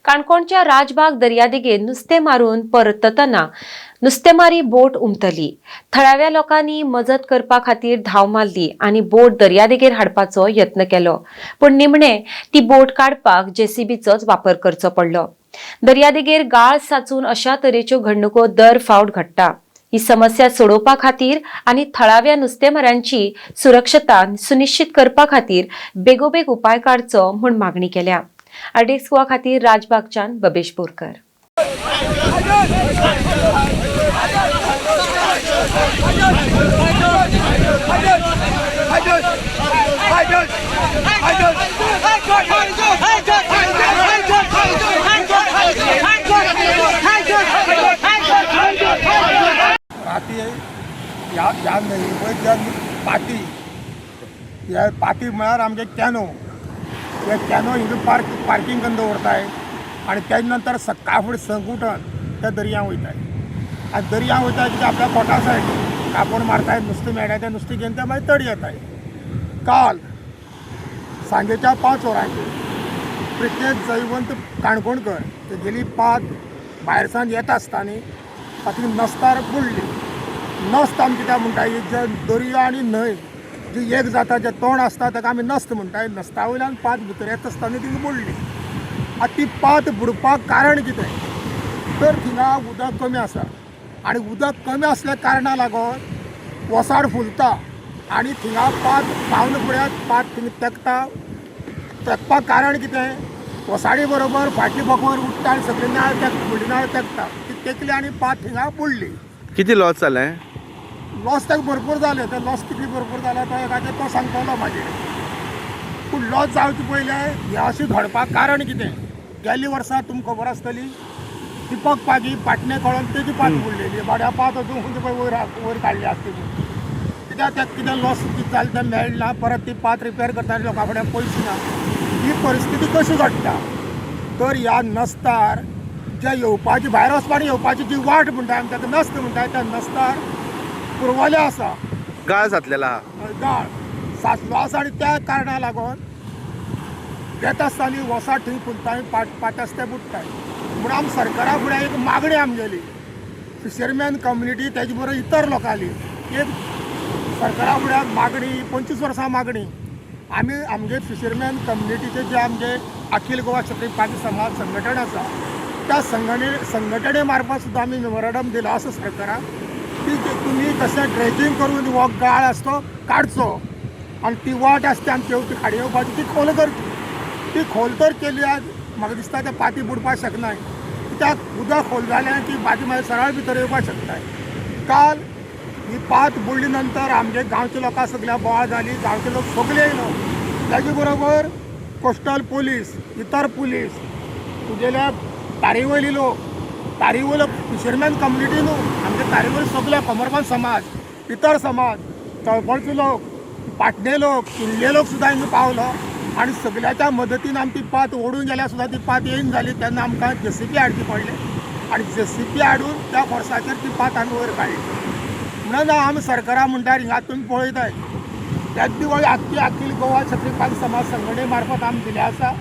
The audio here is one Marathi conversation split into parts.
काणकोणच्या राजबाग दर्यादेगेर नुस्तें मारून परततना नुस्तेमारी बोट उमटली। थळाव्या लोकांनी मजत करपा खातीर धाव मारली आनी बोट दर्यादेगेर हाडपाचो यत्न केलो, पूण निमणे ती बोट काडपाक जेसीबीचोच वापर करचो पडलो। दर्यादेगेर गाळ साचून अशा तरेच्यो घडणुको दर फावट घडटा। ही समस्या सोडोवपा खातीर आनी थळाव्या नुस्तेमारांची सुरक्षता सुनिश्चित करपा खातीर बेगोबेग उपाय काडचो म्हूण मागणी केल्या। आरडीएक्स गोवा खातीर राजबागच्यान बबेश बोरकर। पाती म्हळ्यार आमचे कॅनो हिंगा पार्किंग करून दवरताय आनी तेजे नंतर सकाळ फुडें संक उठोन त्या दर्यांत वयताय आनी दर्यांत वयताय कितें आपल्या पोटा सायड कापण मारताय, नुस्तें मेळटा तें नुस्तें घेवन ते मागीर तडी येताय। काल सांजेच्या 5 वरांचेर प्रत्येक जयवंत काणकोणकर तेगेली पात भायरसान येता आसतना तातूंत नस्तार बुडली। नस्त आमी कित्याक म्हणटाय, जे दर्या आनी न्हंय जी एक जाता, जे तोंड आसता ताका आमी नस्त म्हणटाय। नस्ता वयल्यान पात भितर येता आसतना ती बुडली। आतां ती पात बुडपाक कारण कितें तर थिंगा उदक कमी आसा आनी उदक कमी आसल्या कारणाक लागून वोसाड फुलता आनी थिंगा पात पावना फुडें पात थिंगा तेंकपाक कारण कितें वोसाडी बरोबर फाटली बोकवर उठता आनी सगळी नाळ बुडी नाळ तेंकता, ती तेंकली आनी पात थिंगा बुडली। किती लॉस जालें? लॉस ताका भरपूर जालें। ते लॉस कितली भरपूर जाला तो एकाचेर तो सांगतलो म्हाजेर। पूण लॉस जावचे पयलें हें अशें घडपाक कारण कितें? गेल्ल्या वर्सा तुमकां खबर आसतली, दिपक पागी पाटणे कळोन तेजी पात बुडलेली। बाड्या पात अजून खंयचे पळय वयर काडली आसता ती। कित्याक ताका कितें लॉस कितें जालें तें मेळना, परत ती पात रिपेर करता लोकां कडेन पयशे ना। ही परिस्थिती कशी घडटा तर ह्या नस्तार जे येवपाची भायर वचपाक येवपाची जी वाट म्हणटाय आमी ताका नस्त म्हणटाय, त्या नस्तार पुरवले आसा, गाळ साचलेला आहा, गाळ साचलो आसा आनी त्या कारणाक लागून येता आसतना वोसाड थंय फुलताय, पाट आसता ते बुडटाय। म्हूण आमी सरकारा फुडें एक मागणी आमगेली, फिशरमॅन कम्युनिटी तेजे बरोबर इतर लोकांली एक सरकारा फुडें मागणी, 25 वर्सां मागणी। आमी आमगे फिशरमॅन कम्युनिटीचे जे आमगे अखिल गोवा क्षत्रीय पाटी समाज संघटन आसा त्या संघटने मार्फत सुद्दां आमी मेमोरंडम दिलो आसा सरकाराक की तुमी कशें ड्रेजिंग करून हो गाळ आसा तो काडचो आनी ती वाट आसता आमची येवची खाडी येवपाची ती खोल करची। ती खोल तर केली आज म्हाका दिसता ते पाती बुडपाक शकनाय, कित्याक उदक खोल जाल्यार ती पाती मागीर सरळ भितर येवपाक शकताय। काल ही पात बुडली नंतर आमगे गांवचे लोकां सगळ्या बोवाळ जाली, गांवचे लोक सगळे येयलो। ताजे बरोबर कोस्टल पुलीस, इतर पुलीस, तुगेले तारीवयली लोक, तारीवयलो फिशरमॅन कम्युनिटी न्हू, आमगे तारीवयले सगळे कोमरपंत समाज, इतर समाज, तळपणचे लोक, पाटणे लोक, किल्ले लोक सुद्दां हिंगा पावलो आनी सगळ्याच्या मदतीन आमी ती पात ओडून गेल्यार सुद्दां ती पात येयन जाली। तेन्ना आमकां जेसीबी हाडची पडलें आनी जेसीबी हाडून त्या फोर्साचेर ती पात आमी वयर काडली। म्हणून आमी सरकारा म्हणटार हिंगा तुमी पळयताय त्याच दिवळी अखिल गोवा क्षत्रीय पाटी समाज संघटने मार्फत आमी दिले आसा,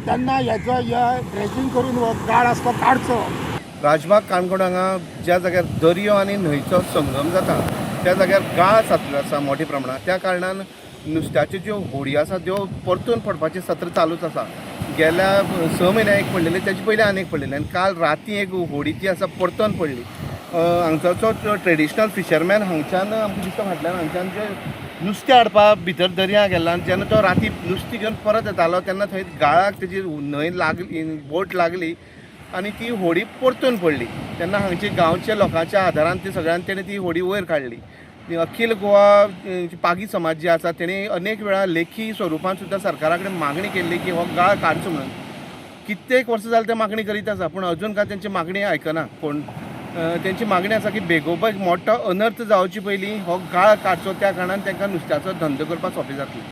तेन्ना हेजो ड्रेजिंग करून हो गाळ आसा तो काडचो। राजबाग काणकोण हांगा ज्या जाग्यार दर्यो आनी न्हंयचो संगम जाता त्या जाग्यार गाळ साचलो आसा मोठ्या प्रमाणात। त्या कारणान नुस्त्याच्यो ज्यो होडी आसा त्यो परतून पडपाचें सत्र चालूच आसा। गेल्या 6 म्हयन्यां एक पडलेली, तेजे पयलीं आनी एक पडलेली आनी काल राती एक होडी जी आसा परतून पडली। हांगचो ट्रेडिशनल फिशरमॅन हांगच्यान आमकां दिसता फाटल्यान हांगच्यान जे नुस्तें हाडपा भितर दर्यांत गेला आनी जेन्ना तो राती नुस्तें घेवन परत येतालो तेन्ना थंय गाळाक तेजी न्हंय लागली, बोट लागली आनी ती होडी परतून पडली। तेन्ना हांगच्या गांवच्या लोकांच्या आदारान ती सगळ्यांनी तेणें ती होडी वयर काडली। अखिल गोवा पागी समाज जे आसा तेणी अनेक वेळा लेखी स्वरुपान सुद्दां सरकारा कडेन मागणी केल्ली की हो गाळ काडचो म्हणून। कित्येक वर्सां जाली ते मागणी करीत आसा पूण अजून काय तेंची मागणी आयकना कोण। तेंची मागणी आसा की बेगोबेग मोठो अनर्थ जावचे पयलीं हो गाळ काडचो, त्या कारणान तांकां नुस्त्याचो धंदो करपाक सोंपें जातलें।